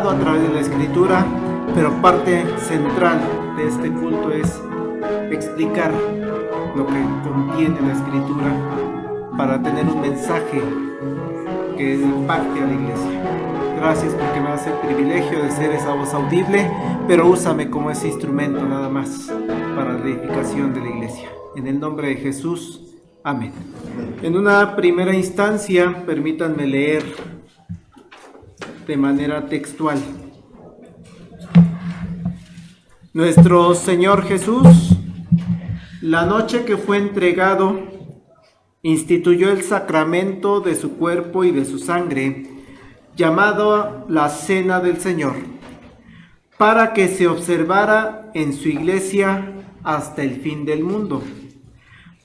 A través de la Escritura, pero parte central de este culto es explicar lo que contiene la Escritura para tener un mensaje que impacte a la iglesia. Gracias porque me das el privilegio de ser esa voz audible, pero úsame como ese instrumento nada más para la edificación de la iglesia. En el nombre de Jesús, amén. En una primera instancia, permítanme leer de manera textual. Nuestro Señor Jesús, la noche que fue entregado, instituyó el sacramento de su cuerpo y de su sangre, llamado la Cena del Señor, para que se observara en su iglesia hasta el fin del mundo,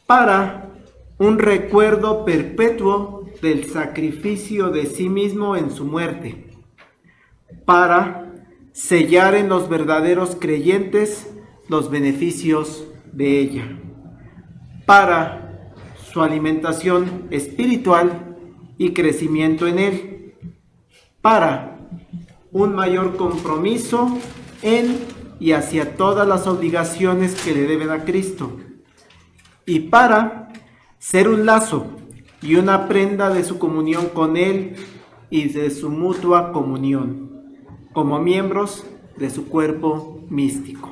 para un recuerdo perpetuo del sacrificio de sí mismo en su muerte, para sellar en los verdaderos creyentes los beneficios de ella, para su alimentación espiritual y crecimiento en él, para un mayor compromiso en y hacia todas las obligaciones que le deben a Cristo, y para ser un lazo y una prenda de su comunión con él y de su mutua comunión, como miembros de su cuerpo místico.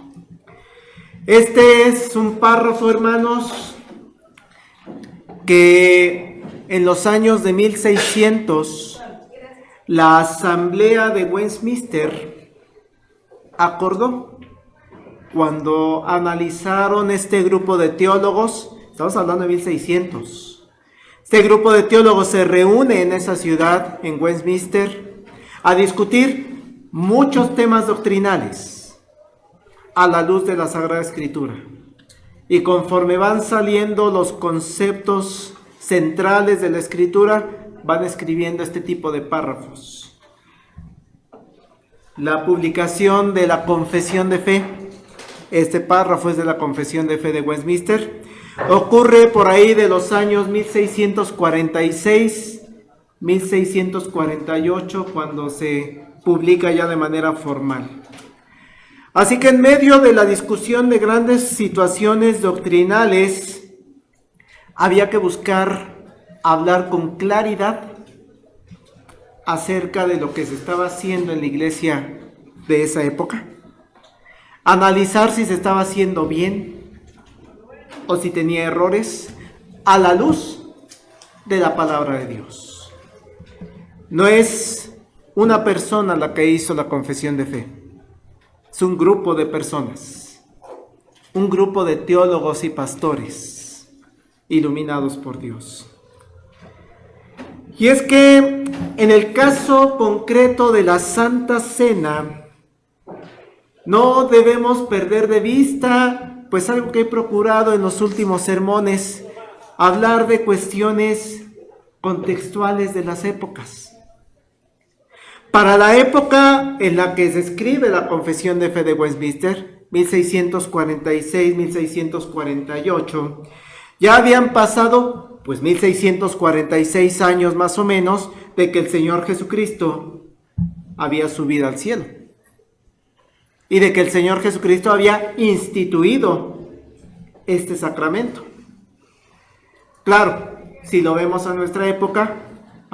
Este es un párrafo, hermanos, que en los años de 1600 la Asamblea de Westminster acordó cuando analizaron este grupo de teólogos. Estamos hablando de 1600. Este grupo de teólogos se reúne en esa ciudad, en Westminster, a discutir muchos temas doctrinales a la luz de la Sagrada Escritura. Y conforme van saliendo los conceptos centrales de la Escritura, van escribiendo este tipo de párrafos. La publicación de la Confesión de Fe, este párrafo es de la Confesión de Fe de Westminster, ocurre por ahí de los años 1646, 1648, cuando se publica ya de manera formal. Así que en medio de la discusión de grandes situaciones doctrinales, había que buscar hablar con claridad acerca de lo que se estaba haciendo en la iglesia de esa época, analizar si se estaba haciendo bien o si tenía errores a la luz de la palabra de Dios. No es una persona la que hizo la confesión de fe, es un grupo de personas, un grupo de teólogos y pastores iluminados por Dios. Y es que en el caso concreto de la Santa Cena, no debemos perder de vista, pues algo que he procurado en los últimos sermones, hablar de cuestiones contextuales de las épocas. Para la época en la que se escribe la Confesión de Fe de Westminster, 1646-1648, ya habían pasado pues 1646 años más o menos de que el Señor Jesucristo había subido al cielo y de que el Señor Jesucristo había instituido este sacramento. Claro, si lo vemos a nuestra época,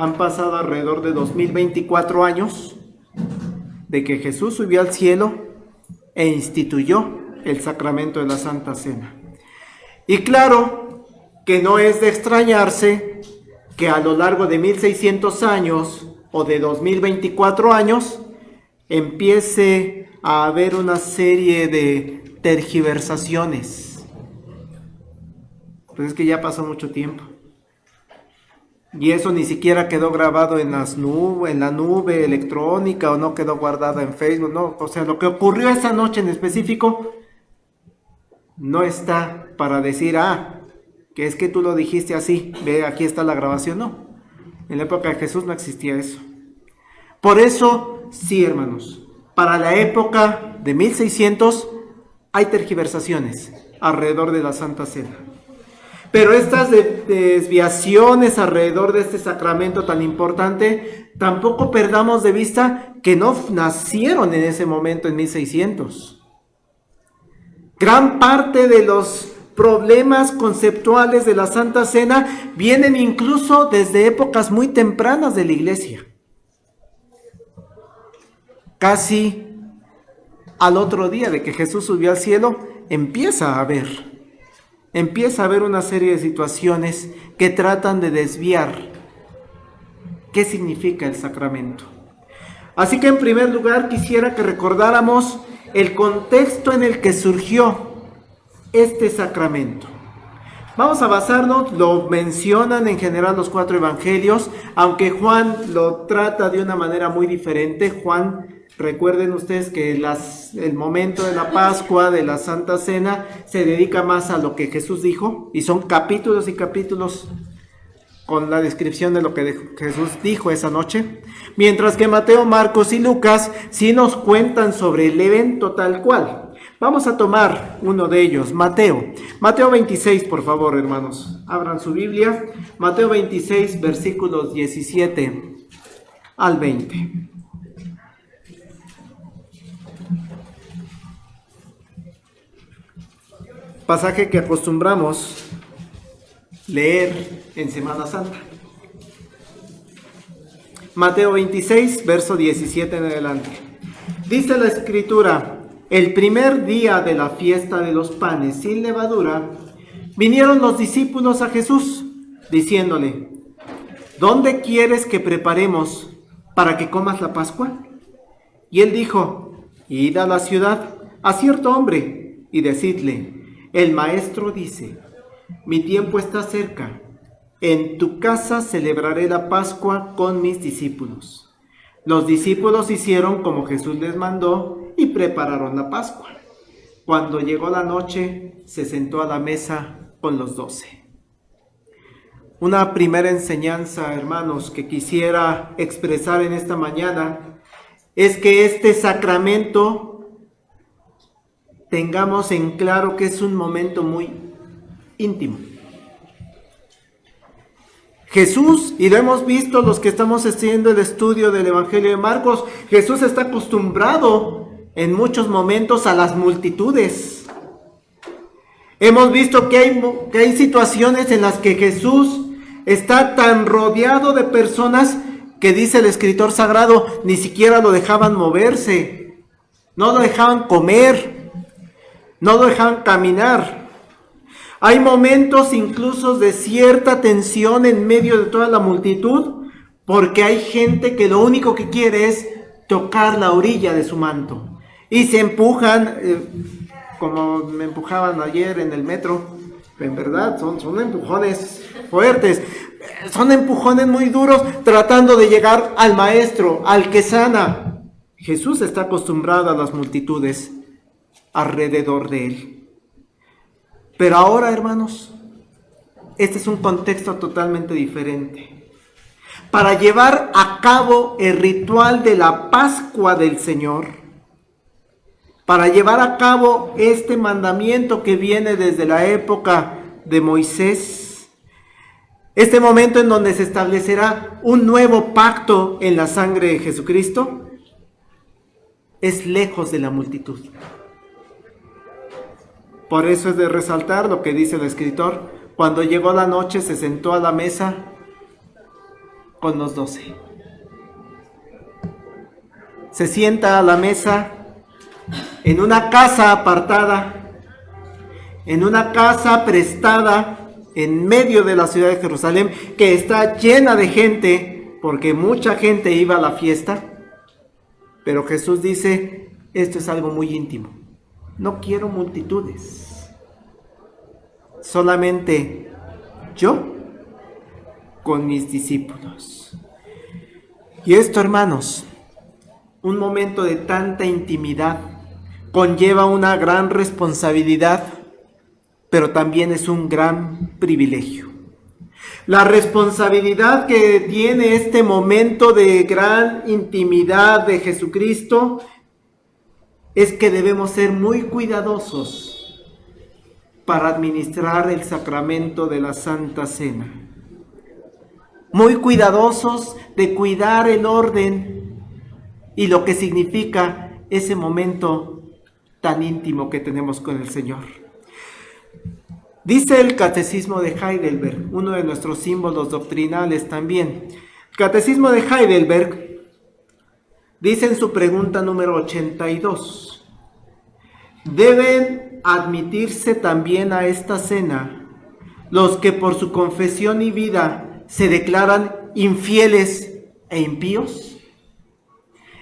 han pasado alrededor de 2024 años de que Jesús subió al cielo e instituyó el sacramento de la Santa Cena. Y claro que no es de extrañarse que a lo largo de 1600 años o de 2024 años empiece a haber una serie de tergiversaciones. Pues es que ya pasó mucho tiempo. Y eso ni siquiera quedó grabado en la nube electrónica, o no quedó guardado en Facebook, no. O sea, lo que ocurrió esa noche en específico no está para decir, que es que tú lo dijiste así, ve, aquí está la grabación. No, en la época de Jesús no existía eso. Por eso, sí, hermanos, para la época de 1600 hay tergiversaciones alrededor de la Santa Cena. Pero estas desviaciones alrededor de este sacramento tan importante, tampoco perdamos de vista que no nacieron en ese momento en 1600. Gran parte de los problemas conceptuales de la Santa Cena vienen incluso desde épocas muy tempranas de la Iglesia. Casi al otro día de que Jesús subió al cielo, empieza a haber una serie de situaciones que tratan de desviar qué significa el sacramento. Así que en primer lugar quisiera que recordáramos el contexto en el que surgió este sacramento. Vamos a basarnos, lo mencionan en general los 4 evangelios, aunque Juan lo trata de una manera muy diferente. Juan, recuerden ustedes que el momento de la Pascua, de la Santa Cena, se dedica más a lo que Jesús dijo, y son capítulos y capítulos con la descripción de lo que Jesús dijo esa noche, mientras que Mateo, Marcos y Lucas sí nos cuentan sobre el evento tal cual. Vamos a tomar uno de ellos, Mateo 26, por favor, hermanos, abran su Biblia, Mateo 26, versículos 17 al 20. Pasaje que acostumbramos leer en Semana Santa. Mateo 26, verso 17 en adelante. Dice la Escritura: el primer día de la fiesta de los panes sin levadura, vinieron los discípulos a Jesús, diciéndole: ¿dónde quieres que preparemos para que comas la Pascua? Y él dijo: id a la ciudad, a cierto hombre, y decidle: el maestro dice, mi tiempo está cerca, en tu casa celebraré la Pascua con mis discípulos. Los discípulos hicieron como Jesús les mandó y prepararon la Pascua. Cuando llegó la noche, se sentó a la mesa con los 12. Una primera enseñanza, hermanos, que quisiera expresar en esta mañana es que este sacramento tengamos en claro que es un momento muy íntimo. Jesús, y lo hemos visto los que estamos haciendo el estudio del Evangelio de Marcos, Jesús está acostumbrado en muchos momentos a las multitudes. Hemos visto que hay situaciones en las que Jesús está tan rodeado de personas que, dice el escritor sagrado, ni siquiera lo dejaban moverse, no lo dejaban comer, no lo dejaban caminar. Hay momentos incluso de cierta tensión en medio de toda la multitud, porque hay gente que lo único que quiere es tocar la orilla de su manto. Y se empujan, como me empujaban ayer en el metro. En verdad, son empujones fuertes, son empujones muy duros, tratando de llegar al maestro, al que sana. Jesús está acostumbrado a las multitudes alrededor de él. Pero ahora, hermanos, este es un contexto totalmente diferente. Para llevar a cabo el ritual de la Pascua del Señor, para llevar a cabo este mandamiento que viene desde la época de Moisés, este momento en donde se establecerá un nuevo pacto en la sangre de Jesucristo, es lejos de la multitud. Por eso es de resaltar lo que dice el escritor: cuando llegó la noche se sentó a la mesa con los 12. Se sienta a la mesa en una casa apartada, en una casa prestada en medio de la ciudad de Jerusalén, que está llena de gente, porque mucha gente iba a la fiesta. Pero Jesús dice: esto es algo muy íntimo. No quiero multitudes. Solamente yo con mis discípulos. Y esto, hermanos, un momento de tanta intimidad conlleva una gran responsabilidad, pero también es un gran privilegio. La responsabilidad que tiene este momento de gran intimidad de Jesucristo es que debemos ser muy cuidadosos para administrar el sacramento de la Santa Cena. Muy cuidadosos de cuidar el orden y lo que significa ese momento tan íntimo que tenemos con el Señor. Dice el Catecismo de Heidelberg, uno de nuestros símbolos doctrinales también. El Catecismo de Heidelberg dice en su pregunta número 82, deben admitirse también a esta cena los que por su confesión y vida se declaran infieles e impíos.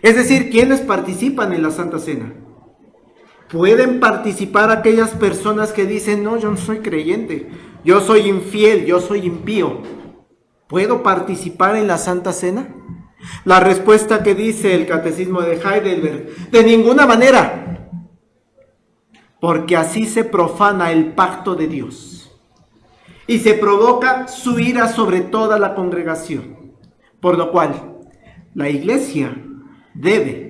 Es decir, ¿quiénes participan en la Santa Cena? Pueden participar aquellas personas que dicen, no, yo no soy creyente, yo soy infiel, yo soy impío. ¿Puedo participar en la Santa Cena? La respuesta que dice el Catecismo de Heidelberg, de ninguna manera, porque así se profana el pacto de Dios y se provoca su ira sobre toda la congregación, por lo cual la Iglesia debe,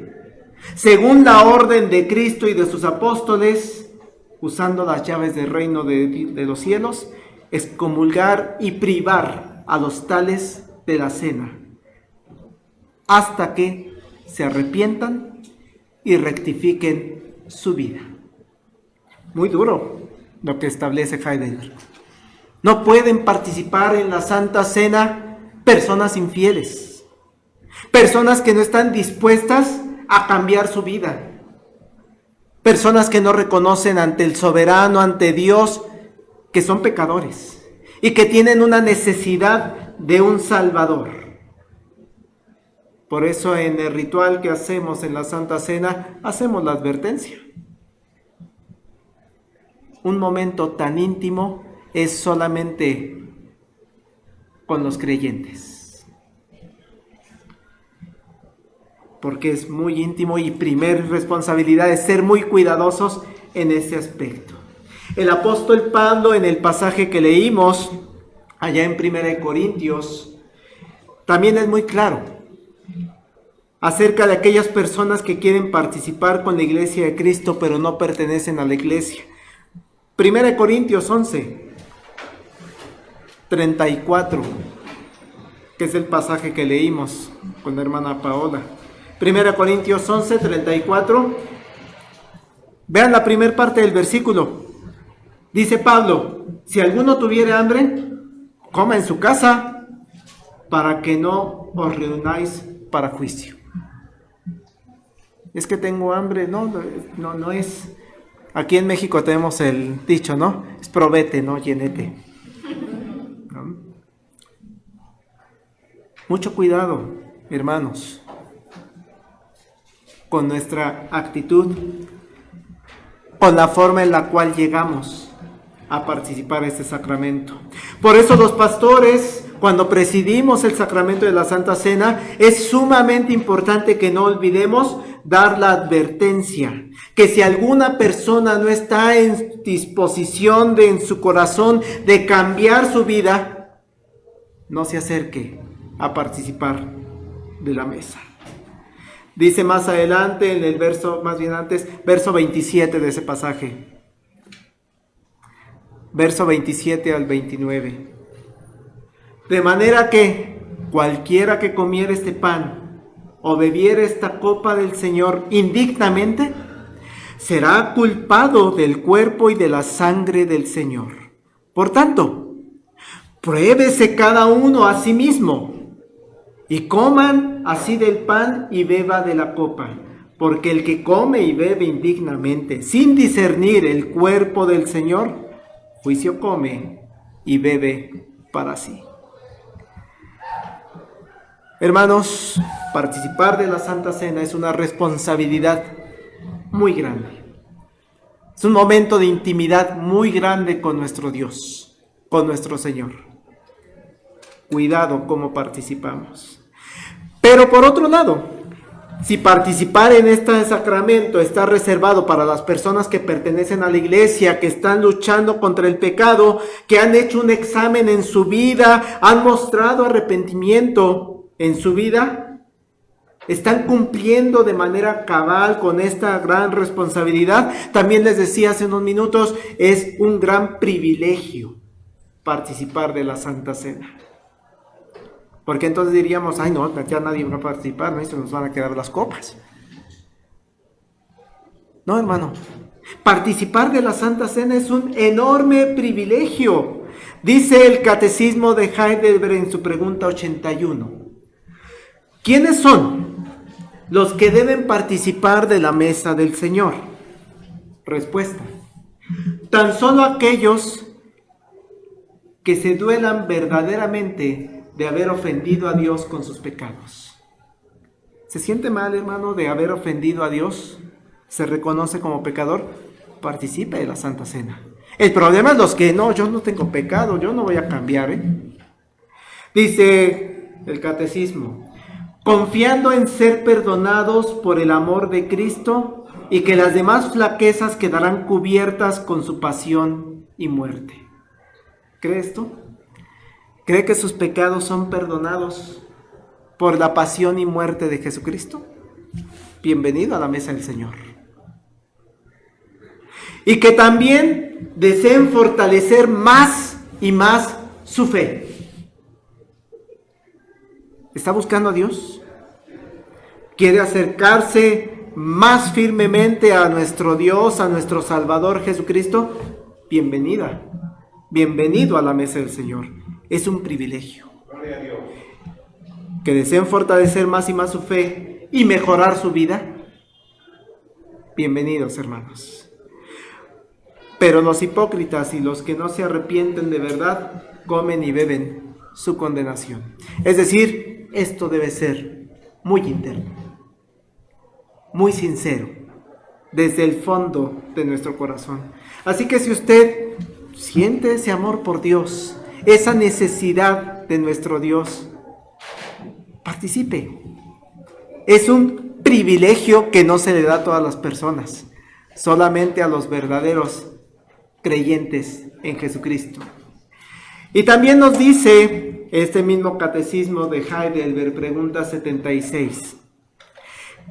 según la orden de Cristo y de sus apóstoles, usando las llaves del reino de los cielos, excomulgar y privar a los tales de la cena, hasta que se arrepientan y rectifiquen su vida. Muy duro lo que establece Heidegger. No pueden participar en la Santa Cena personas infieles, personas que no están dispuestas a cambiar su vida, personas que no reconocen ante el soberano, ante Dios, que son pecadores y que tienen una necesidad de un Salvador. Por eso en el ritual que hacemos en la Santa Cena, hacemos la advertencia. Un momento tan íntimo es solamente con los creyentes, porque es muy íntimo y primer responsabilidad es ser muy cuidadosos en ese aspecto. El apóstol Pablo, en el pasaje que leímos allá en 1 Corintios, también es muy claro acerca de aquellas personas que quieren participar con la iglesia de Cristo pero no pertenecen a la iglesia. 1 Corintios 11, 34, que es el pasaje que leímos con la hermana Paola. 1 Corintios 11, 34. Vean la primera parte del versículo. Dice Pablo, si alguno tuviera hambre, coma en su casa, para que no os reunáis para juicio. Es que tengo hambre, no es. Aquí en México tenemos el dicho, ¿no? Es probete, no llenete. ¿No? Mucho cuidado, hermanos, con nuestra actitud, con la forma en la cual llegamos a participar en este sacramento. Por eso los pastores, cuando presidimos el sacramento de la Santa Cena, es sumamente importante que no olvidemos dar la advertencia, que si alguna persona no está en disposición en su corazón de cambiar su vida, no se acerque a participar de la mesa. Dice más adelante en el verso, más bien antes, verso 27 de ese pasaje. Verso 27 al 29. De manera que cualquiera que comiera este pan o bebiera esta copa del Señor indignamente, será culpado del cuerpo y de la sangre del Señor. Por tanto, pruébese cada uno a sí mismo y coman así del pan y beba de la copa, porque el que come y bebe indignamente, sin discernir el cuerpo del Señor, juicio come y bebe para sí. Hermanos, participar de la Santa Cena es una responsabilidad muy grande. Es un momento de intimidad muy grande con nuestro Dios, con nuestro Señor. Cuidado cómo participamos. Pero por otro lado, si participar en este sacramento está reservado para las personas que pertenecen a la iglesia, que están luchando contra el pecado, que han hecho un examen en su vida, han mostrado arrepentimiento en su vida, están cumpliendo de manera cabal con esta gran responsabilidad. También les decía hace unos minutos, es un gran privilegio participar de la Santa Cena. Porque entonces diríamos, ay no, ya nadie va a participar, ¿no? Esto nos van a quedar las copas. No, hermano. Participar de la Santa Cena es un enorme privilegio. Dice el Catecismo de Heidelberg en su pregunta 81. ¿Quiénes son los que deben participar de la mesa del Señor? Respuesta. Tan solo aquellos que se duelan verdaderamente de haber ofendido a Dios con sus pecados. ¿Se siente mal, hermano, de haber ofendido a Dios? ¿Se reconoce como pecador? Participe de la Santa Cena. El problema es los que no, yo no tengo pecado, yo no voy a cambiar. Dice el Catecismo, confiando en ser perdonados por el amor de Cristo y que las demás flaquezas quedarán cubiertas con su pasión y muerte. ¿Cree esto? ¿Cree que sus pecados son perdonados por la pasión y muerte de Jesucristo? Bienvenido a la mesa del Señor. Y que también deseen fortalecer más y más su fe. ¿Está buscando a Dios? ¿Quiere acercarse más firmemente a nuestro Dios, a nuestro Salvador Jesucristo? Bienvenida, bienvenido a la mesa del Señor. Es un privilegio. Gloria a Dios. Que deseen fortalecer más y más su fe y mejorar su vida. Bienvenidos, hermanos. Pero los hipócritas y los que no se arrepienten de verdad, comen y beben su condenación. Es decir, esto debe ser muy interno, muy sincero, desde el fondo de nuestro corazón. Así que si usted siente ese amor por Dios, esa necesidad de nuestro Dios, participe. Es un privilegio que no se le da a todas las personas, solamente a los verdaderos creyentes en Jesucristo. Y también nos dice este mismo Catecismo de Heidelberg, pregunta 76.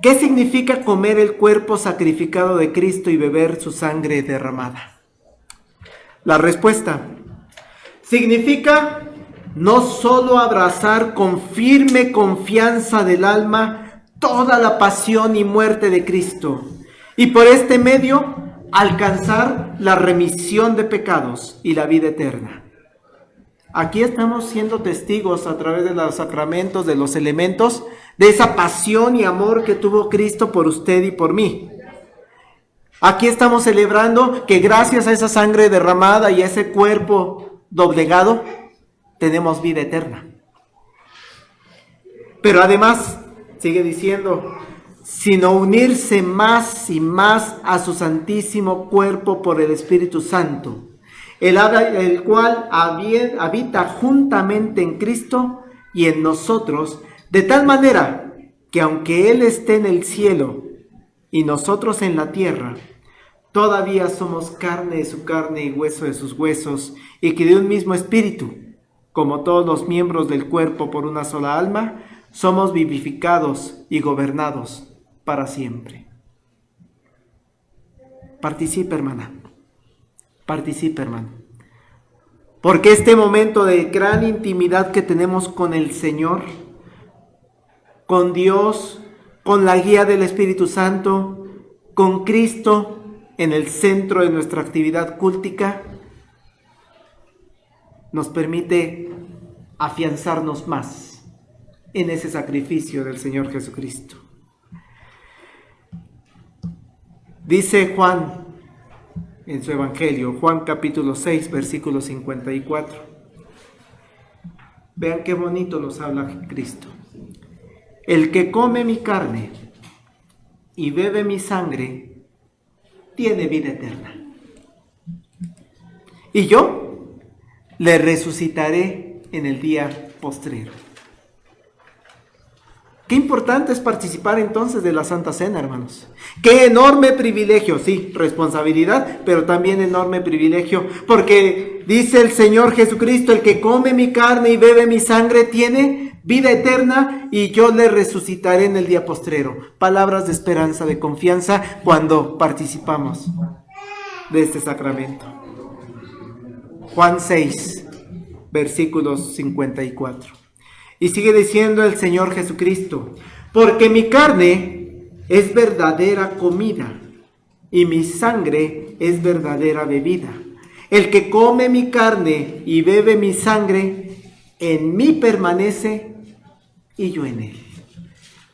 ¿Qué significa comer el cuerpo sacrificado de Cristo y beber su sangre derramada? La respuesta: significa no solo abrazar con firme confianza del alma toda la pasión y muerte de Cristo, y por este medio alcanzar la remisión de pecados y la vida eterna. Aquí estamos siendo testigos a través de los sacramentos, de los elementos, de esa pasión y amor que tuvo Cristo por usted y por mí. Aquí estamos celebrando que gracias a esa sangre derramada y a ese cuerpo doblegado, tenemos vida eterna. Pero además, sigue diciendo, sino unirse más y más a su santísimo cuerpo por el Espíritu Santo, el cual habita juntamente en Cristo y en nosotros, de tal manera que aunque Él esté en el cielo y nosotros en la tierra, todavía somos carne de su carne y hueso de sus huesos, y que de un mismo espíritu, como todos los miembros del cuerpo por una sola alma, somos vivificados y gobernados para siempre. Participe, hermana. Participe, hermano. Porque este momento de gran intimidad que tenemos con el Señor, con Dios, con la guía del Espíritu Santo, con Cristo en el centro de nuestra actividad cúltica, nos permite afianzarnos más en ese sacrificio del Señor Jesucristo. Dice Juan en su Evangelio, Juan capítulo 6, versículo 54. Vean qué bonito nos habla Cristo. El que come mi carne y bebe mi sangre tiene vida eterna. Y yo le resucitaré en el día postrero. Qué importante es participar entonces de la Santa Cena, hermanos. Qué enorme privilegio, sí, responsabilidad, pero también enorme privilegio, porque dice el Señor Jesucristo: el que come mi carne y bebe mi sangre tiene vida eterna y yo le resucitaré en el día postrero. Palabras de esperanza, de confianza cuando participamos de este sacramento. Juan 6, versículos 54. Y sigue diciendo el Señor Jesucristo: porque mi carne es verdadera comida y mi sangre es verdadera bebida. El que come mi carne y bebe mi sangre, en mí permanece y yo en él.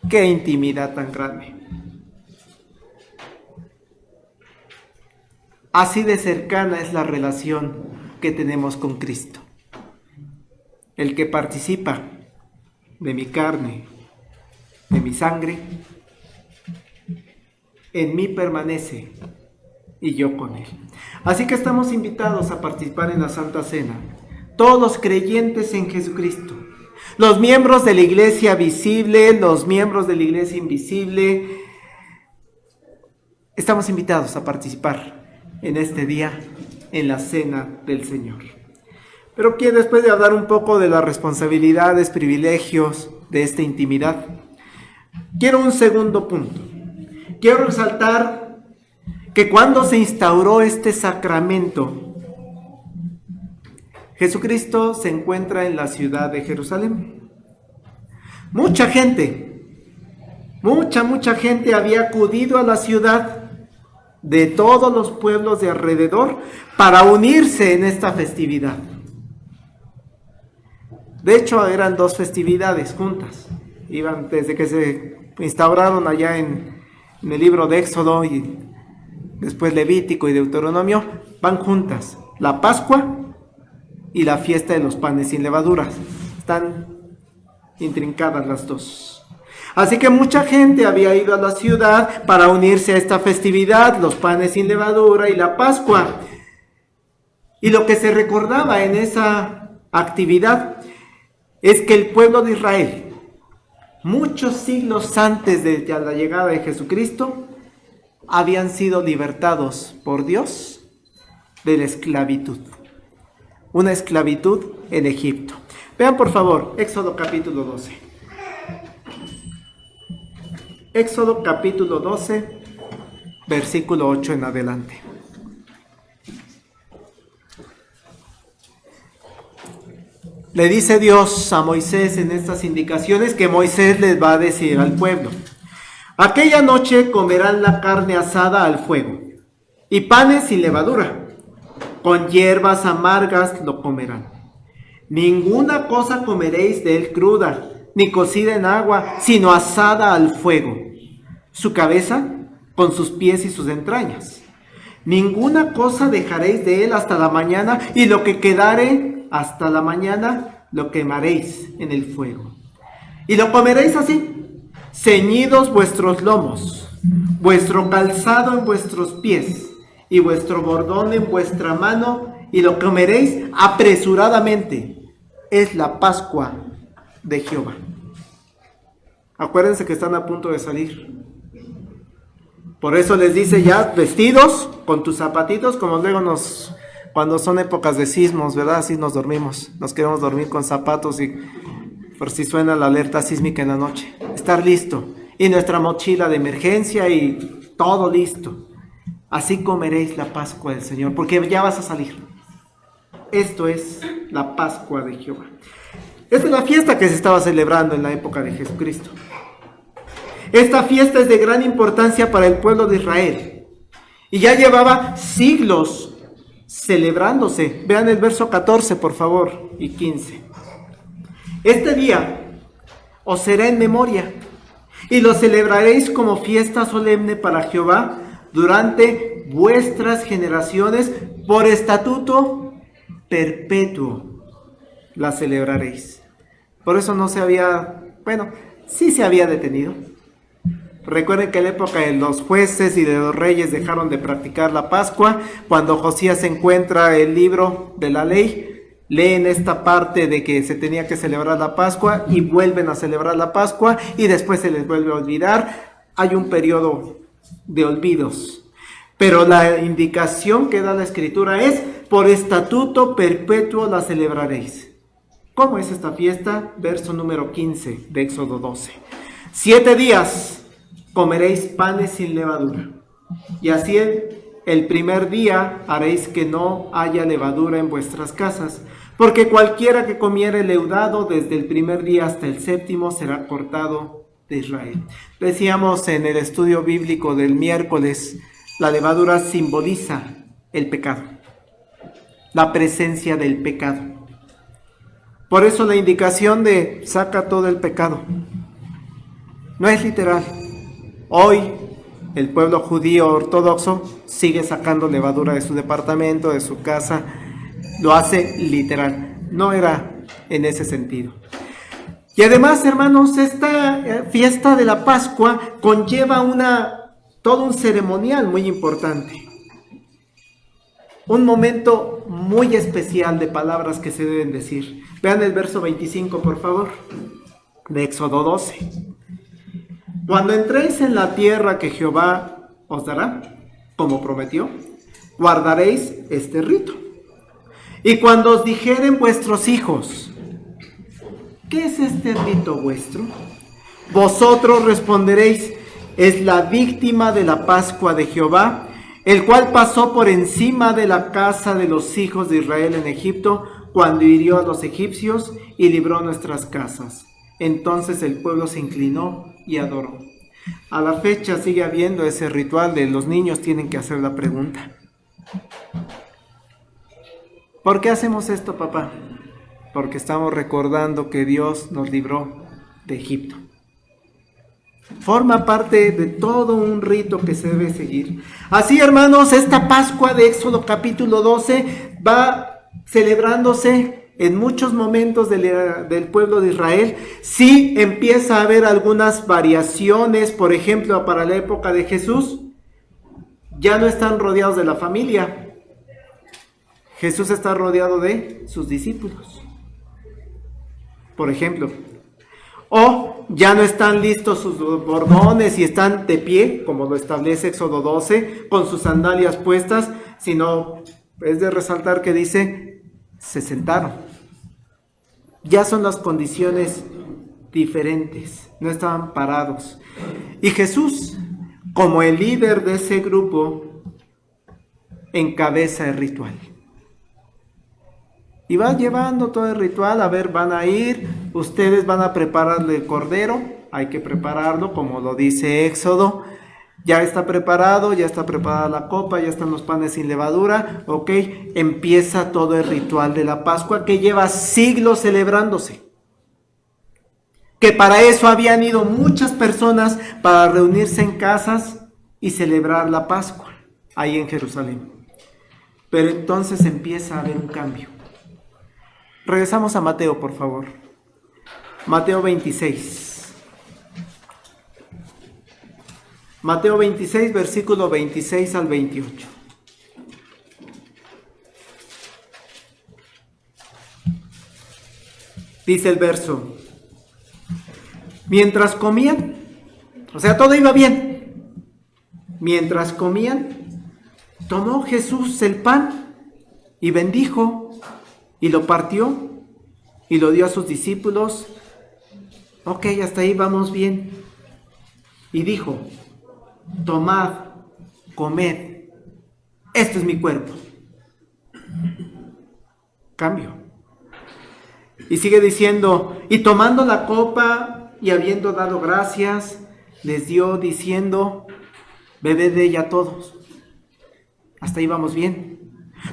¡Qué intimidad tan grande! Así de cercana es la relación que tenemos con Cristo. El que participa de mi carne, de mi sangre, en mí permanece y yo con él. Así que estamos invitados a participar en la Santa Cena, todos los creyentes en Jesucristo, los miembros de la iglesia visible, los miembros de la iglesia invisible. Estamos invitados a participar en este día en la Cena del Señor. Pero que después de hablar un poco de las responsabilidades, privilegios de esta intimidad, quiero un segundo punto. Quiero resaltar que cuando se instauró este sacramento, Jesucristo se encuentra en la ciudad de Jerusalén. Mucha gente había acudido a la ciudad de todos los pueblos de alrededor para unirse en esta festividad. De hecho, eran dos festividades juntas. Iban desde que se instauraron allá en el libro de Éxodo y después Levítico y Deuteronomio, van juntas. La Pascua y la fiesta de los panes sin levadura. Están intrincadas las dos. Así que mucha gente había ido a la ciudad para unirse a esta festividad, los panes sin levadura y la Pascua. Y lo que se recordaba en esa actividad es que el pueblo de Israel, muchos siglos antes de la llegada de Jesucristo, habían sido libertados por Dios de la esclavitud. Una esclavitud en Egipto. Vean por favor, Éxodo capítulo 12. Éxodo capítulo 12, versículo 8 en adelante. Le dice Dios a Moisés en estas indicaciones que Moisés les va a decir al pueblo: aquella noche comerán la carne asada al fuego y panes sin levadura, con hierbas amargas lo comerán. Ninguna cosa comeréis de él cruda, ni cocida en agua, sino asada al fuego, su cabeza con sus pies y sus entrañas. Ninguna cosa dejaréis de él hasta la mañana, y lo que quedare hasta la mañana lo quemaréis en el fuego. Y lo comeréis así, ceñidos vuestros lomos, vuestro calzado en vuestros pies, y vuestro bordón en vuestra mano, y lo comeréis apresuradamente. Es la Pascua de Jehová. Acuérdense que están a punto de salir. Por eso les dice ya, vestidos con tus zapatitos, como luego cuando son épocas de sismos, ¿verdad? Así nos dormimos. Nos queremos dormir con zapatos y por si suena la alerta sísmica en la noche. Estar listo. Y nuestra mochila de emergencia y todo listo. Así comeréis la Pascua del Señor, porque ya vas a salir. Esto es la Pascua de Jehová. Esta es la fiesta que se estaba celebrando en la época de Jesucristo. Esta fiesta es de gran importancia para el pueblo de Israel. Y ya llevaba siglos celebrándose. Vean el verso 14, por favor, y 15. Este día os será en memoria, y lo celebraréis como fiesta solemne para Jehová durante vuestras generaciones, por estatuto perpetuo la celebraréis. Por eso no se había, sí se había detenido, Recuerden que en la época de los jueces y de los reyes dejaron de practicar la Pascua. Cuando Josías encuentra el libro de la ley, leen esta parte de que se tenía que celebrar la Pascua y vuelven a celebrar la Pascua y después se les vuelve a olvidar. Hay un periodo de olvidos. Pero la indicación que da la Escritura es: por estatuto perpetuo la celebraréis. ¿Cómo es esta fiesta? Verso número 15 de Éxodo 12. 7 días comeréis panes sin levadura. Y así el primer día haréis que no haya levadura en vuestras casas, porque cualquiera que comiere leudado desde el primer día hasta el séptimo será cortado de Israel. Decíamos en el estudio bíblico del miércoles, la levadura simboliza el pecado, la presencia del pecado. Por eso la indicación de saca todo el pecado no es literal. Hoy el pueblo judío ortodoxo sigue sacando levadura de su departamento, de su casa, lo hace literal, no era en ese sentido. Y además, hermanos, esta fiesta de la Pascua conlleva todo un ceremonial muy importante, un momento muy especial de palabras que se deben decir. Vean el verso 25, por favor, de Éxodo 12. Cuando entréis en la tierra que Jehová os dará, como prometió, guardaréis este rito. Y cuando os dijeren vuestros hijos, ¿qué es este rito vuestro? Vosotros responderéis: es la víctima de la Pascua de Jehová, el cual pasó por encima de la casa de los hijos de Israel en Egipto, cuando hirió a los egipcios y libró nuestras casas. Entonces el pueblo se inclinó y adoró. A la fecha sigue habiendo ese ritual de los niños tienen que hacer la pregunta: ¿por qué hacemos esto, papá? Porque estamos recordando que Dios nos libró de Egipto. Forma parte de todo un rito que se debe seguir. Así, hermanos, esta Pascua de Éxodo capítulo 12 va celebrándose en muchos momentos del pueblo de Israel. Sí empieza a haber algunas variaciones. Por ejemplo, para la época de Jesús, ya no están rodeados de la familia. Jesús está rodeado de sus discípulos, por ejemplo. O ya no están listos sus bordones y están de pie, como lo establece Éxodo 12, con sus sandalias puestas, sino es de resaltar que dice: se sentaron. Ya son las condiciones diferentes, no estaban parados. Y Jesús, como el líder de ese grupo, encabeza el ritual. Y va llevando todo el ritual. A ver, van a ir, ustedes van a prepararle el cordero, hay que prepararlo, como lo dice Éxodo. Ya está preparado, ya está preparada la copa, ya están los panes sin levadura, ok, empieza todo el ritual de la Pascua que lleva siglos celebrándose. Que para eso habían ido muchas personas para reunirse en casas y celebrar la Pascua, ahí en Jerusalén. Pero entonces empieza a haber un cambio. Regresamos a Mateo, por favor. Mateo 26. Mateo 26, versículo 26 al 28. Dice el verso: mientras comían, o sea, todo iba bien. Mientras comían, tomó Jesús el pan y bendijo y lo partió y lo dio a sus discípulos. Ok, hasta ahí vamos bien. Y dijo: tomad, comed, esto es mi cuerpo. Cambio. Y sigue diciendo: y tomando la copa y habiendo dado gracias, les dio diciendo: bebed de ella todos. Hasta ahí vamos bien.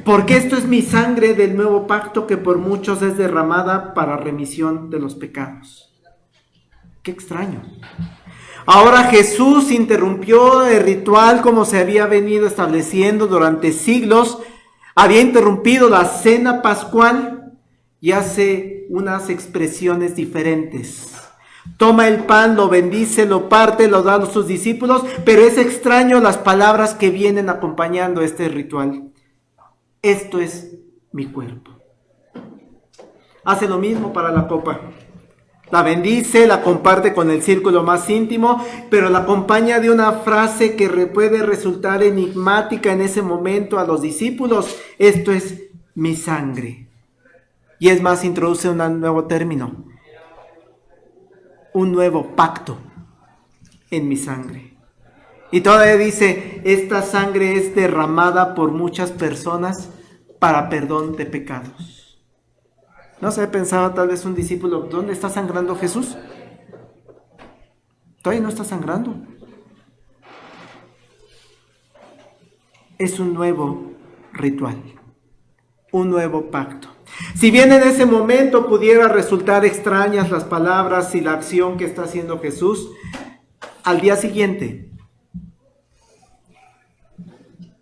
Porque esto es mi sangre del nuevo pacto, que por muchos es derramada para remisión de los pecados. Qué extraño. Ahora Jesús interrumpió el ritual como se había venido estableciendo durante siglos. Había interrumpido la cena pascual y hace unas expresiones diferentes. Toma el pan, lo bendice, lo parte, lo da a sus discípulos, pero es extraño las palabras que vienen acompañando este ritual. Esto es mi cuerpo. Hace lo mismo para la copa. La bendice, la comparte con el círculo más íntimo, pero la acompaña de una frase que puede resultar enigmática en ese momento a los discípulos. Esto es mi sangre. Y es más, introduce un nuevo término. Un nuevo pacto en mi sangre. Y todavía dice, esta sangre es derramada por muchas personas para perdón de pecados. No se pensaba tal vez un discípulo, ¿dónde está sangrando Jesús? Todavía no está sangrando. Es un nuevo ritual, un nuevo pacto. Si bien en ese momento pudiera resultar extrañas las palabras y la acción que está haciendo Jesús, al día siguiente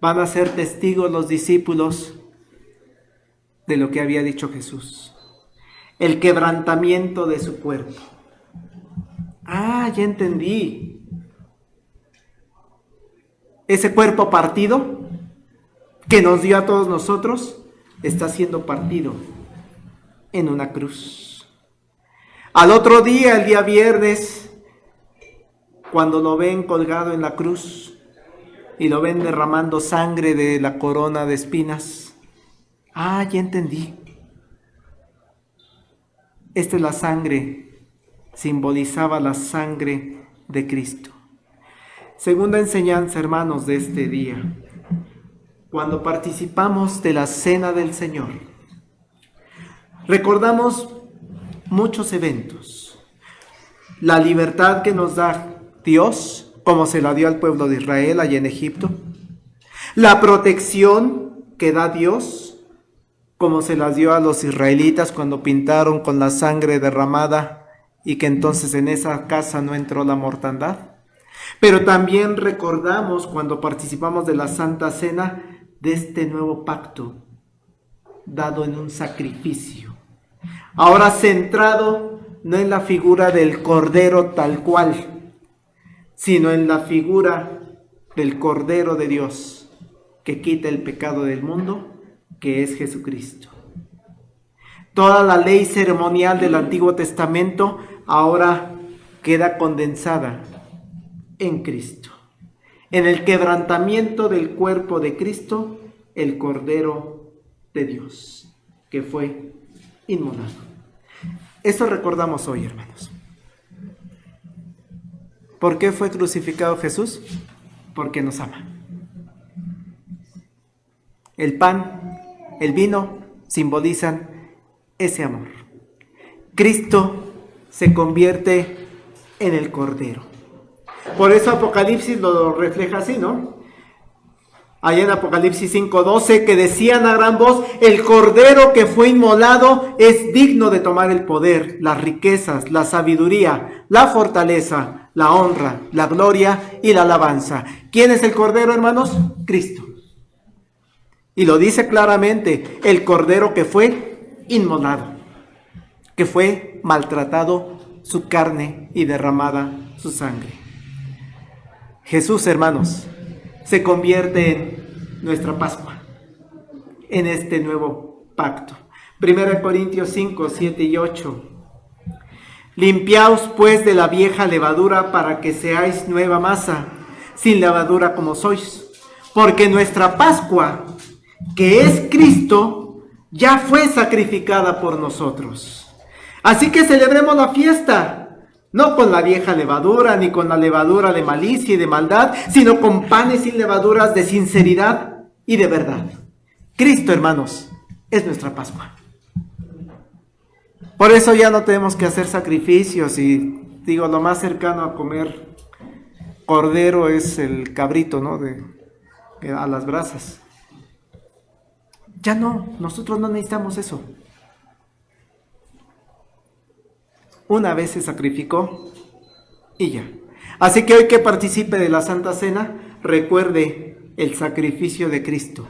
van a ser testigos los discípulos de lo que había dicho Jesús. El quebrantamiento de su cuerpo. Ah, ya entendí. Ese cuerpo partido que nos dio a todos nosotros está siendo partido en una cruz. Al otro día, el día viernes, cuando lo ven colgado en la cruz y lo ven derramando sangre de la corona de espinas. Ah, ya entendí. Esta es la sangre, simbolizaba la sangre de Cristo. Segunda enseñanza, hermanos, de este día. Cuando participamos de la cena del Señor, recordamos muchos eventos. La libertad que nos da Dios, como se la dio al pueblo de Israel allá en Egipto. La protección que da Dios, como se las dio a los israelitas cuando pintaron con la sangre derramada y que entonces en esa casa no entró la mortandad. Pero también recordamos cuando participamos de la Santa Cena de este nuevo pacto dado en un sacrificio. Ahora centrado no en la figura del Cordero tal cual, sino en la figura del Cordero de Dios que quita el pecado del mundo, que es Jesucristo. Toda la ley ceremonial del Antiguo Testamento ahora queda condensada en Cristo. En el quebrantamiento del cuerpo de Cristo, el Cordero de Dios, que fue inmolado. Eso recordamos hoy, hermanos. ¿Por qué fue crucificado Jesús? Porque nos ama. El pan, el vino simbolizan ese amor. Cristo se convierte en el Cordero. Por eso Apocalipsis lo refleja así, ¿no? Allá en Apocalipsis 5:12, que decían a gran voz, el Cordero que fue inmolado es digno de tomar el poder, las riquezas, la sabiduría, la fortaleza, la honra, la gloria y la alabanza. ¿Quién es el Cordero, hermanos? Cristo. Y lo dice claramente, el Cordero que fue inmolado, que fue maltratado su carne y derramada su sangre. Jesús, hermanos, se convierte en nuestra Pascua, en este nuevo pacto. 1 Corintios 5, 7 y 8. Limpiaos pues de la vieja levadura para que seáis nueva masa, sin levadura como sois, porque nuestra Pascua, que es Cristo, ya fue sacrificada por nosotros. Así que celebremos la fiesta, no con la vieja levadura, ni con la levadura de malicia y de maldad, sino con panes y levaduras de sinceridad y de verdad. Cristo, hermanos, es nuestra Pascua. Por eso ya no tenemos que hacer sacrificios y, digo, lo más cercano a comer cordero es el cabrito, ¿no? A las brasas. Ya no, nosotros no necesitamos eso. Una vez se sacrificó y ya. Así que hoy que participe de la Santa Cena, recuerde el sacrificio de Cristo,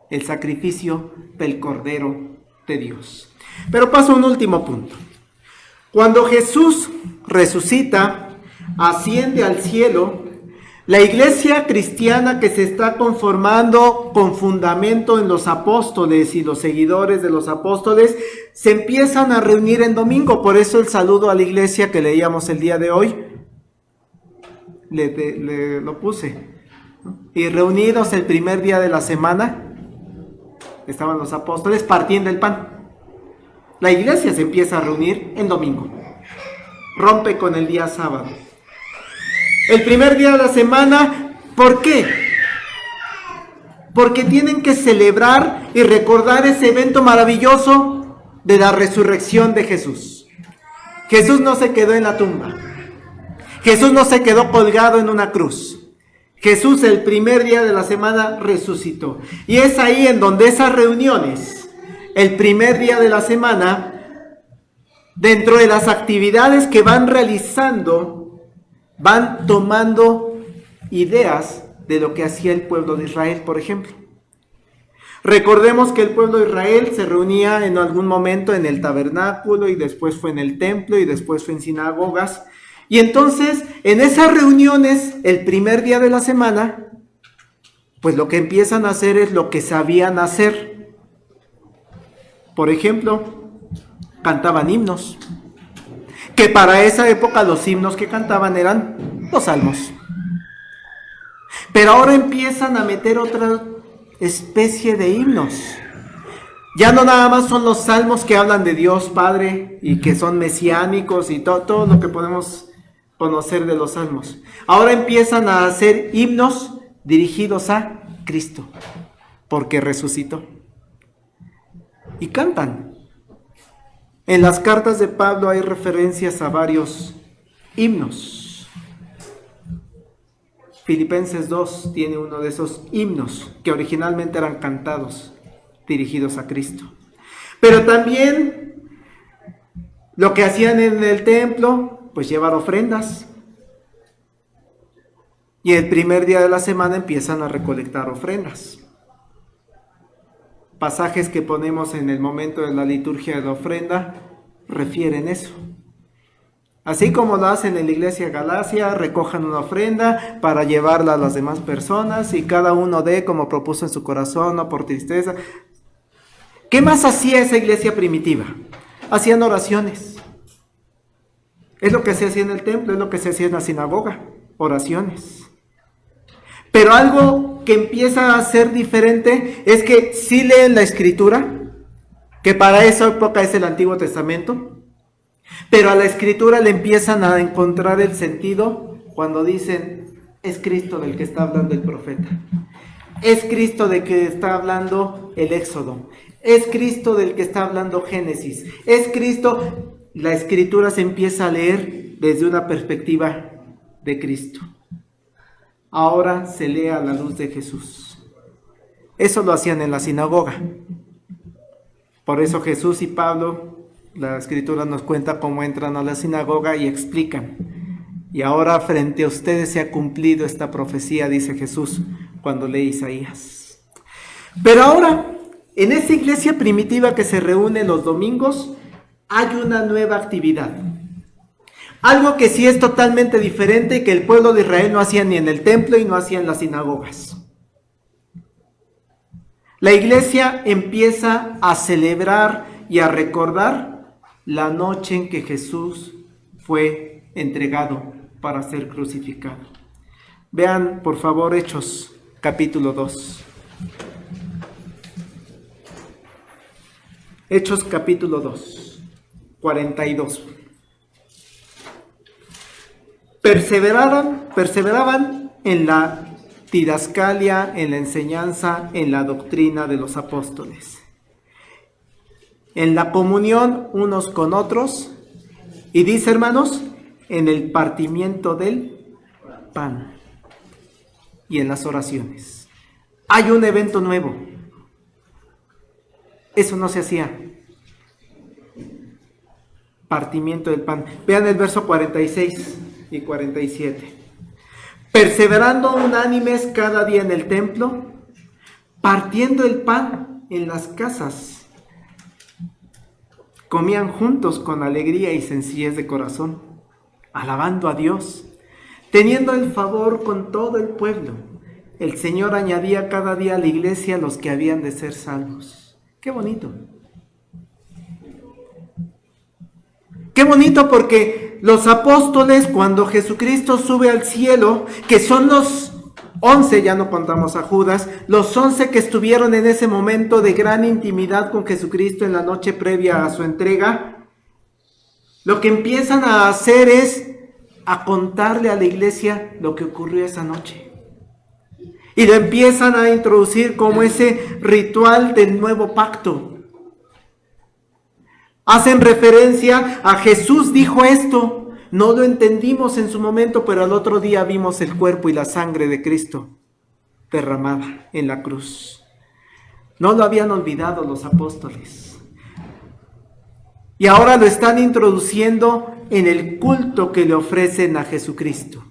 el sacrificio del Cordero de Dios. Pero paso a un último punto. Cuando Jesús resucita, asciende al cielo, la iglesia cristiana que se está conformando con fundamento en los apóstoles y los seguidores de los apóstoles, se empiezan a reunir en domingo. Por eso el saludo a la iglesia que leíamos el día de hoy, lo puse. Y reunidos el primer día de la semana, estaban los apóstoles partiendo el pan. La iglesia se empieza a reunir en domingo. Rompe con el día sábado. El primer día de la semana, ¿por qué? Porque tienen que celebrar y recordar ese evento maravilloso de la resurrección de Jesús. Jesús no se quedó en la tumba. Jesús no se quedó colgado en una cruz. Jesús el primer día de la semana resucitó. Y es ahí en donde esas reuniones, el primer día de la semana, dentro de las actividades que van realizando, van tomando ideas de lo que hacía el pueblo de Israel, por ejemplo. Recordemos que el pueblo de Israel se reunía en algún momento en el tabernáculo y después fue en el templo y después fue en sinagogas. Y entonces, en esas reuniones, el primer día de la semana, pues lo que empiezan a hacer es lo que sabían hacer. Por ejemplo, cantaban himnos. Que para esa época los himnos que cantaban eran los salmos. Pero ahora empiezan a meter otra especie de himnos. Ya no nada más son los salmos que hablan de Dios Padre y que son mesiánicos y todo lo que podemos conocer de los salmos. Ahora empiezan a hacer himnos dirigidos a Cristo, porque resucitó. Y cantan. En las cartas de Pablo hay referencias a varios himnos. Filipenses 2 tiene uno de esos himnos que originalmente eran cantados, dirigidos a Cristo. Pero también lo que hacían en el templo, pues llevar ofrendas. Y el primer día de la semana empiezan a recolectar ofrendas. Pasajes que ponemos en el momento de la liturgia de la ofrenda refieren eso. Así como lo hacen en la iglesia de Galacia, recojan una ofrenda para llevarla a las demás personas y cada uno dé como propuso en su corazón, no por tristeza. ¿Qué más hacía esa iglesia primitiva? Hacían oraciones. Es lo que se hacía en el templo, es lo que se hacía en la sinagoga, oraciones. Pero algo que empieza a ser diferente es que sí leen la Escritura, que para esa época es el Antiguo Testamento, pero a la Escritura le empiezan a encontrar el sentido cuando dicen, es Cristo del que está hablando el profeta, es Cristo del que está hablando el Éxodo, es Cristo del que está hablando Génesis, es Cristo. La Escritura se empieza a leer desde una perspectiva de Cristo. Ahora se lee a la luz de Jesús. Eso lo hacían en la sinagoga. Por eso Jesús y Pablo, la Escritura nos cuenta cómo entran a la sinagoga y explican. Y ahora frente a ustedes se ha cumplido esta profecía, dice Jesús, cuando lee Isaías. Pero ahora, en esa iglesia primitiva que se reúne los domingos, hay una nueva actividad. Algo que sí es totalmente diferente y que el pueblo de Israel no hacía ni en el templo y no hacía en las sinagogas. La iglesia empieza a celebrar y a recordar la noche en que Jesús fue entregado para ser crucificado. Vean, por favor, Hechos, capítulo 2. Hechos, capítulo 2. 42. Perseveraban en la didascalia, en la enseñanza, en la doctrina de los apóstoles, en la comunión unos con otros, y dice, hermanos, en el partimiento del pan y en las oraciones. Hay un evento nuevo. Eso no se hacía. Partimiento del pan. Vean el verso 46 y 47. Perseverando unánimes cada día en el templo, partiendo el pan en las casas Comían juntos con alegría y sencillez de corazón, alabando a Dios, teniendo el favor con todo el pueblo. El Señor añadía cada día a la iglesia los que habían de ser salvos. ¡Qué bonito! ¡Qué bonito! Porque los apóstoles, cuando Jesucristo sube al cielo, que son los 11, ya no contamos a Judas, los 11 que estuvieron en ese momento de gran intimidad con Jesucristo en la noche previa a su entrega, lo que empiezan a hacer es a contarle a la iglesia lo que ocurrió esa noche. Y lo empiezan a introducir como ese ritual del nuevo pacto. Hacen referencia a Jesús dijo esto. No lo entendimos en su momento, pero al otro día vimos el cuerpo y la sangre de Cristo derramada en la cruz. No lo habían olvidado los apóstoles. Y ahora lo están introduciendo en el culto que le ofrecen a Jesucristo.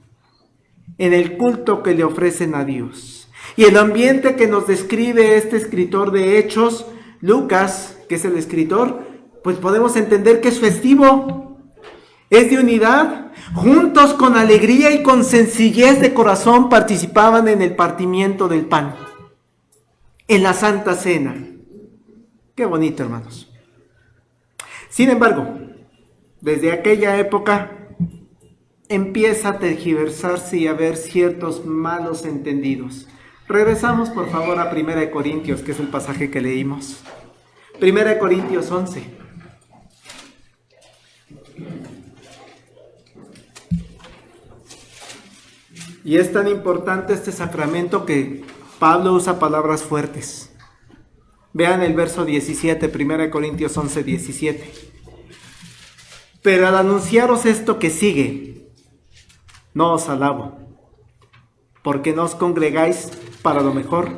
En el culto que le ofrecen a Dios. Y el ambiente que nos describe este escritor de Hechos, Lucas, que es el escritor, pues podemos entender que es festivo, es de unidad. Juntos con alegría y con sencillez de corazón participaban en el partimiento del pan, en la Santa Cena. Qué bonito, hermanos. Sin embargo, desde aquella época empieza a tergiversarse y a haber ciertos malos entendidos. Regresamos por favor a 1 Corintios, que es el pasaje que leímos. 1 Corintios 11. Y es tan importante este sacramento que Pablo usa palabras fuertes. Vean el verso 17, 1 Corintios 11, 17. Pero al anunciaros esto que sigue, no os alabo, porque no os congregáis para lo mejor,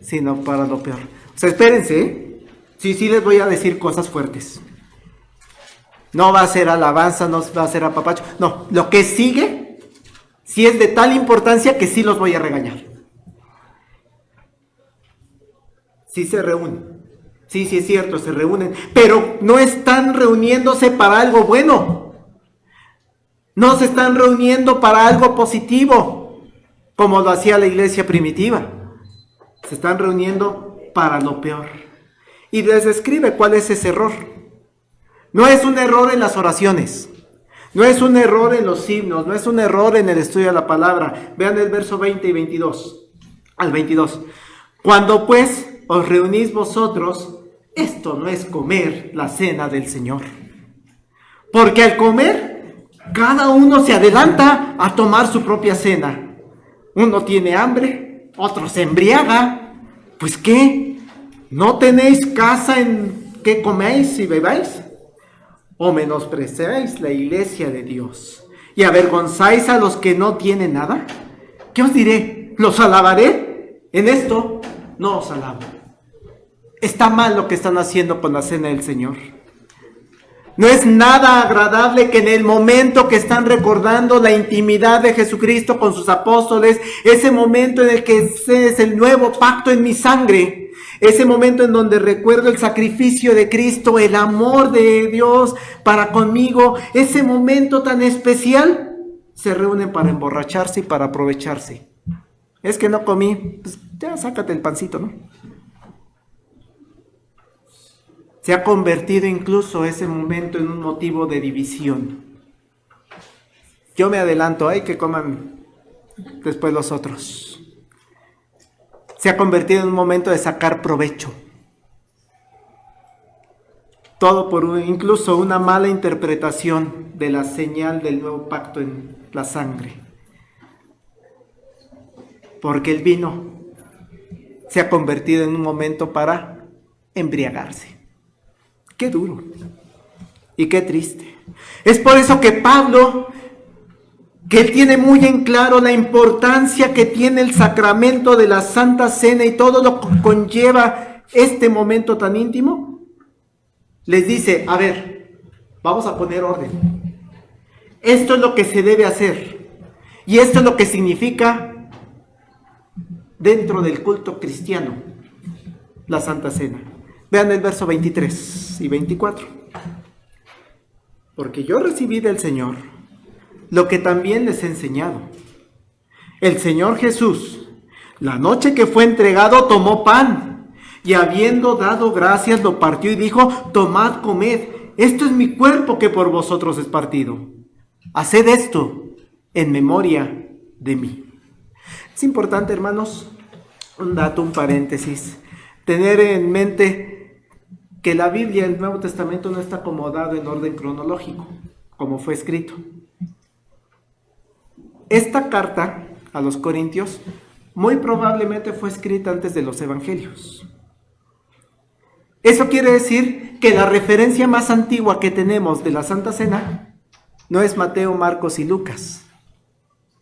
sino para lo peor. O sea, espérense, ¿eh? Sí les voy a decir cosas fuertes. No va a ser alabanza, no va a ser apapacho. No, lo que sigue, sí es de tal importancia que sí los voy a regañar. Sí se reúnen. Sí es cierto, se reúnen. Pero no están reuniéndose para algo bueno. No se están reuniendo para algo positivo, como lo hacía la iglesia primitiva. Se están reuniendo para lo peor. Y les describe cuál es ese error. No es un error en las oraciones. No es un error en los himnos. No es un error en el estudio de la palabra. Vean el verso 20 y 22. Al 22. Cuando pues os reunís vosotros, esto no es comer la cena del Señor. Porque al comer, cada uno se adelanta a tomar su propia cena. Uno tiene hambre, otro se embriaga. Pues ¿qué? ¿No tenéis casa en que coméis y bebáis? ¿O menospreciáis la iglesia de Dios y avergonzáis a los que no tienen nada? ¿Qué os diré? ¿Los alabaré? En esto no os alabo. Está mal lo que están haciendo con la cena del Señor. No es nada agradable que en el momento que están recordando la intimidad de Jesucristo con sus apóstoles, ese momento en el que ese es el nuevo pacto en mi sangre, ese momento en donde recuerdo el sacrificio de Cristo, el amor de Dios para conmigo, ese momento tan especial, se reúnen para emborracharse y para aprovecharse. Es que no comí, pues ya sácate el pancito, ¿no? Se ha convertido incluso ese momento en un motivo de división. Yo me adelanto, hay que coman después los otros. Se ha convertido en un momento de sacar provecho. Todo por incluso una mala interpretación de la señal del nuevo pacto en la sangre. Porque el vino se ha convertido en un momento para embriagarse. Qué duro y qué triste. Es por eso que Pablo, que él tiene muy en claro la importancia que tiene el sacramento de la Santa Cena y todo lo que conlleva este momento tan íntimo, les dice, a ver, vamos a poner orden. Esto es lo que se debe hacer y esto es lo que significa dentro del culto cristiano la Santa Cena. Vean el verso 23 y 24. porque yo recibí del Señor lo que también les he enseñado. El Señor Jesús, la noche que fue entregado, tomó pan, y habiendo dado gracias, lo partió y dijo: tomad, comed, esto es mi cuerpo que por vosotros es partido. Haced esto en memoria de mí. Es importante, hermanos, un dato, un paréntesis, tener en mente que la Biblia, el Nuevo Testamento, no está acomodado en orden cronológico, como fue escrito. Esta carta a los Corintios muy probablemente fue escrita antes de los Evangelios. Eso quiere decir que la referencia más antigua que tenemos de la Santa Cena no es Mateo, Marcos y Lucas.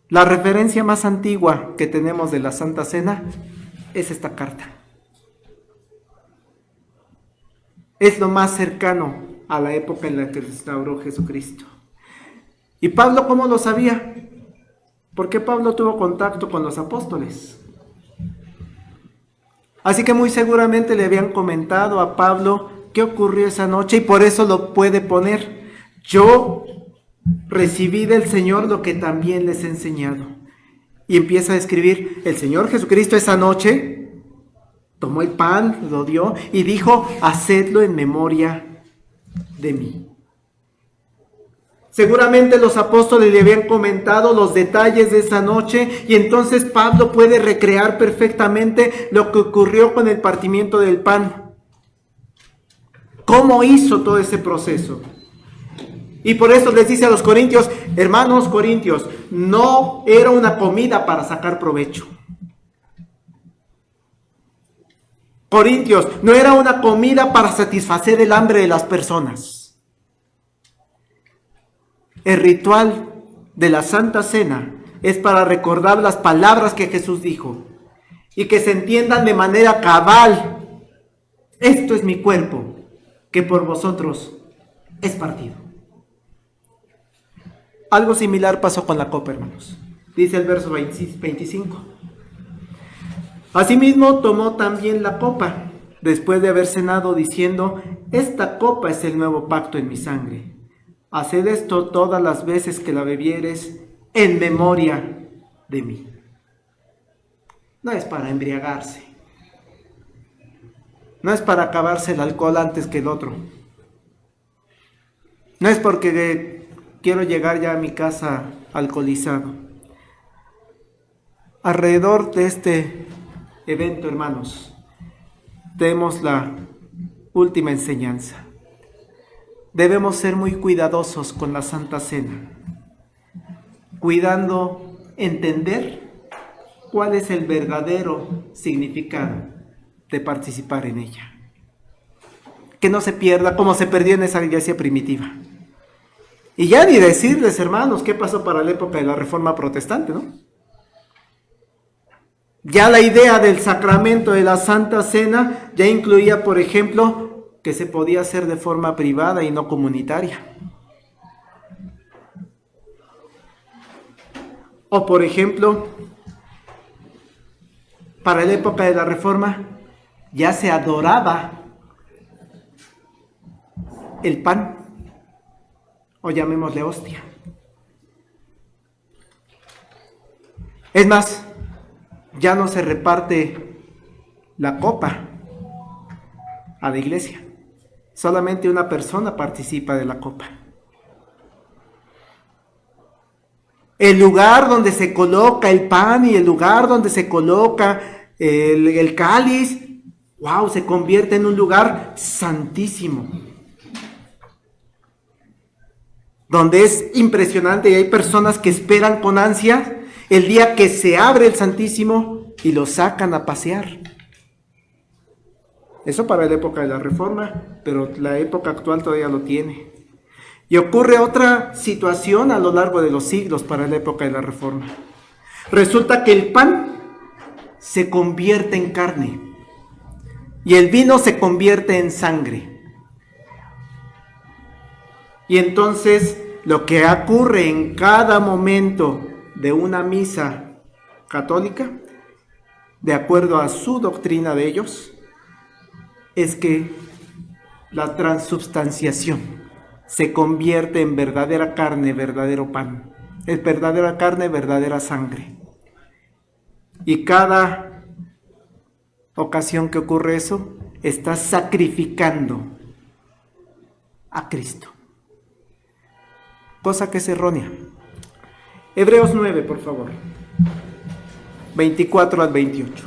La referencia más antigua que tenemos de la Santa Cena es esta carta. Es lo más cercano a la época en la que restauró Jesucristo. ¿Y Pablo cómo lo sabía? Porque Pablo tuvo contacto con los apóstoles. Así que muy seguramente le habían comentado a Pablo qué ocurrió esa noche y por eso lo puede poner. Yo recibí del Señor lo que también les he enseñado. Y empieza a escribir: el Señor Jesucristo esa noche tomó el pan, lo dio y dijo: hacedlo en memoria de mí. Seguramente los apóstoles le habían comentado los detalles de esa noche y entonces Pablo puede recrear perfectamente lo que ocurrió con el partimiento del pan. ¿Cómo hizo todo ese proceso? Y por eso les dice a los corintios: hermanos corintios, no era una comida para sacar provecho. Corintios, no era una comida para satisfacer el hambre de las personas. El ritual de la Santa Cena es para recordar las palabras que Jesús dijo y que se entiendan de manera cabal. Esto es mi cuerpo, que por vosotros es partido. Algo similar pasó con la copa, hermanos. Dice el verso 25. Asimismo tomó también la copa, después de haber cenado, diciendo: esta copa es el nuevo pacto en mi sangre. Haced esto todas las veces que la bebieres en memoria de mí. No es para embriagarse. No es para acabarse el alcohol antes que el otro. No es porque quiero llegar ya a mi casa alcoholizado. Alrededor de este evento, hermanos, tenemos la última enseñanza. Debemos ser muy cuidadosos con la Santa Cena, cuidando entender cuál es el verdadero significado de participar en ella. Que no se pierda como se perdió en esa iglesia primitiva. Y ya ni decirles, hermanos, qué pasó para la época de la Reforma Protestante, ¿no? Ya la idea del sacramento de la Santa Cena ya incluía, por ejemplo, que se podía hacer de forma privada y no comunitaria. O por ejemplo, para la época de la Reforma ya se adoraba el pan, o llamémosle hostia. Es más, ya no se reparte la copa a la iglesia. Solamente una persona participa de la copa. El lugar donde se coloca el pan y el lugar donde se coloca el cáliz, wow, se convierte en un lugar santísimo. Donde es impresionante y hay personas que esperan con ansia el día que se abre el Santísimo y lo sacan a pasear. Eso para la época de la Reforma, pero la época actual todavía lo tiene. Y ocurre otra situación a lo largo de los siglos para la época de la Reforma. Resulta que el pan se convierte en carne y el vino se convierte en sangre. Y entonces lo que ocurre en cada momento de una misa católica, de acuerdo a su doctrina de ellos, es que la transubstanciación, se convierte en verdadera carne, verdadero pan. Es verdadera carne, verdadera sangre. Y cada ocasión que ocurre eso, está sacrificando a Cristo. Cosa que es errónea. Hebreos 9, por favor. 24 al 28.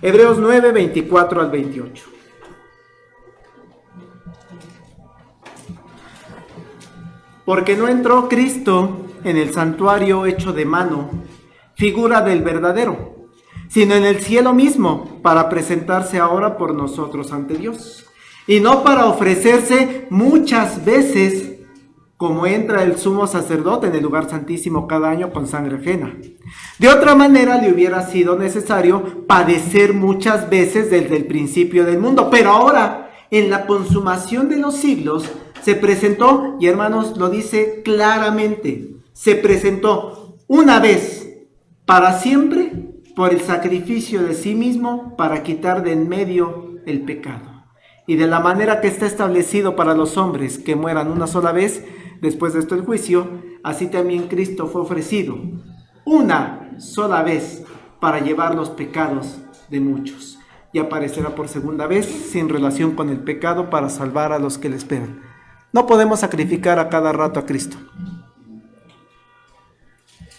Hebreos 9, 24 al 28. Porque no entró Cristo en el santuario hecho de mano, figura del verdadero, sino en el cielo mismo, para presentarse ahora por nosotros ante Dios, y no para ofrecerse muchas veces, como entra el sumo sacerdote en el lugar santísimo cada año con sangre ajena. De otra manera le hubiera sido necesario padecer muchas veces desde el principio del mundo, pero ahora, en la consumación de los siglos, se presentó, y hermanos, lo dice claramente, se presentó una vez para siempre por el sacrificio de sí mismo para quitar de en medio el pecado. Y de la manera que está establecido para los hombres que mueran una sola vez, después de esto el juicio, así también Cristo fue ofrecido una sola vez para llevar los pecados de muchos. Y aparecerá por segunda vez sin relación con el pecado para salvar a los que le esperan. No podemos sacrificar a cada rato a Cristo.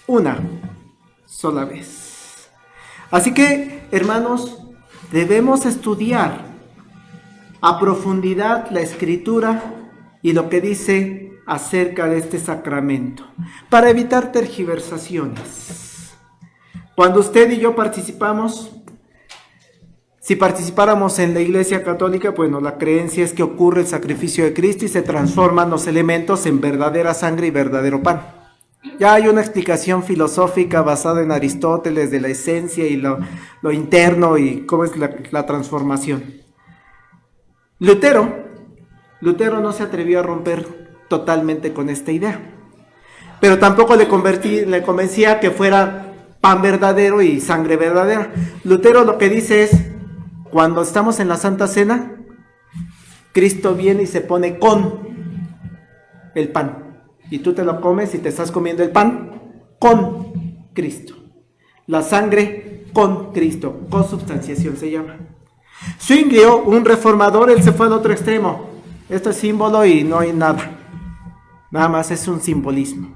Una sola vez. Así que, hermanos, debemos estudiar a profundidad la Escritura y lo que dice acerca de este sacramento, para evitar tergiversaciones. Cuando usted y yo participamos, si participáramos en la Iglesia Católica, bueno, la creencia es que ocurre el sacrificio de Cristo y se transforman los elementos en verdadera sangre y verdadero pan. Ya hay una explicación filosófica basada en Aristóteles de la esencia y lo interno y cómo es la transformación. Lutero no se atrevió a romper totalmente con esta idea, pero tampoco le convencía que fuera pan verdadero y sangre verdadera. Lutero lo que dice es, cuando estamos en la Santa Cena, Cristo viene y se pone con el pan. Y tú te lo comes y te estás comiendo el pan con Cristo. La sangre con Cristo. Consubstanciación se llama. Zwinglio, un reformador, él se fue al otro extremo. Esto es símbolo y no hay nada. Nada más es un simbolismo.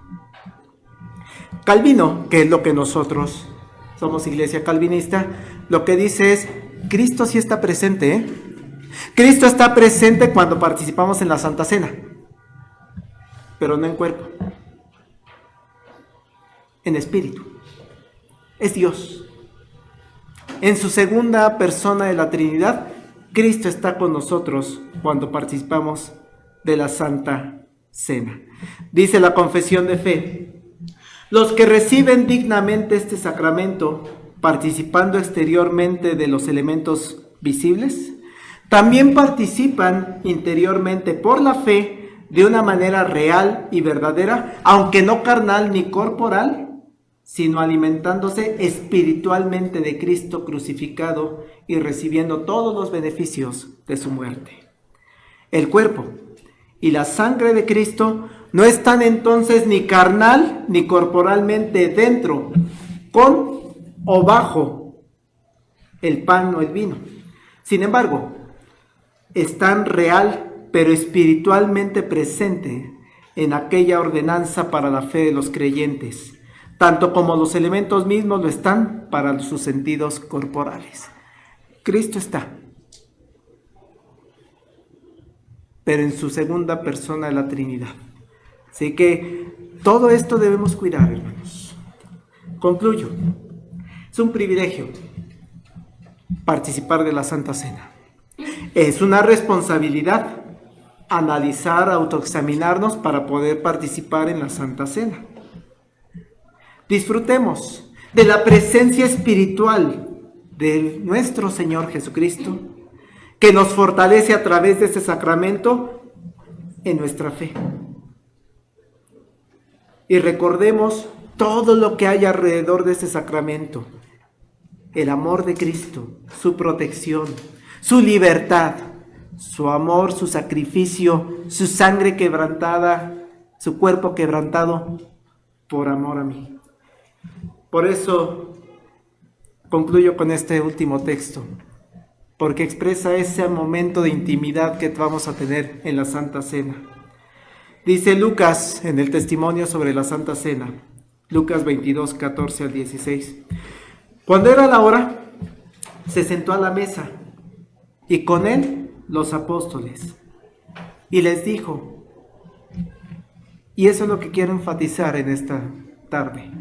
Calvino, que es lo que nosotros somos iglesia calvinista, lo que dice es, Cristo sí está presente, ¿eh? Cristo está presente cuando participamos en la Santa Cena, pero no en cuerpo, en espíritu. Es Dios. En su segunda persona de la Trinidad, Cristo está con nosotros cuando participamos de la Santa Cena. Dice la confesión de fe, los que reciben dignamente este sacramento, participando exteriormente de los elementos visibles, también participan interiormente por la fe de una manera real y verdadera, aunque no carnal ni corporal, sino alimentándose espiritualmente de Cristo crucificado y recibiendo todos los beneficios de su muerte. El cuerpo y la sangre de Cristo no están entonces ni carnal ni corporalmente dentro, con o bajo el pan o el vino. Sin embargo, están real pero espiritualmente presente en aquella ordenanza para la fe de los creyentes, tanto como los elementos mismos lo están para sus sentidos corporales. Cristo está, pero en su segunda persona de la Trinidad. Así que todo esto debemos cuidar, hermanos. Concluyo. Es un privilegio participar de la Santa Cena. Es una responsabilidad analizar, autoexaminarnos para poder participar en la Santa Cena. Disfrutemos de la presencia espiritual de nuestro Señor Jesucristo, que nos fortalece a través de este sacramento en nuestra fe. Y recordemos todo lo que hay alrededor de este sacramento. El amor de Cristo, su protección, su libertad, su amor, su sacrificio, su sangre quebrantada, su cuerpo quebrantado por amor a mí. Por eso concluyo con este último texto, porque expresa ese momento de intimidad que vamos a tener en la Santa Cena. Dice Lucas en el testimonio sobre la Santa Cena, Lucas 22, 14 al 16. Cuando era la hora, se sentó a la mesa y con él los apóstoles y les dijo, y eso es lo que quiero enfatizar en esta tarde: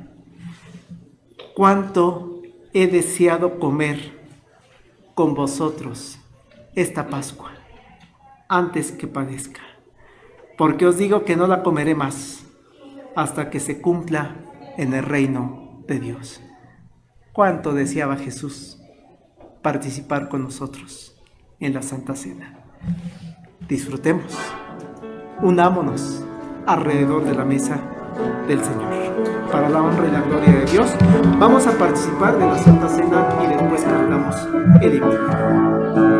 cuánto he deseado comer con vosotros esta Pascua antes que padezca, porque os digo que no la comeré más hasta que se cumpla en el reino de Dios. Cuánto deseaba Jesús participar con nosotros en la Santa Cena. Disfrutemos, unámonos alrededor de la mesa del Señor. Para la honra y la gloria de Dios, vamos a participar de la Santa Cena y después cantamos el himno.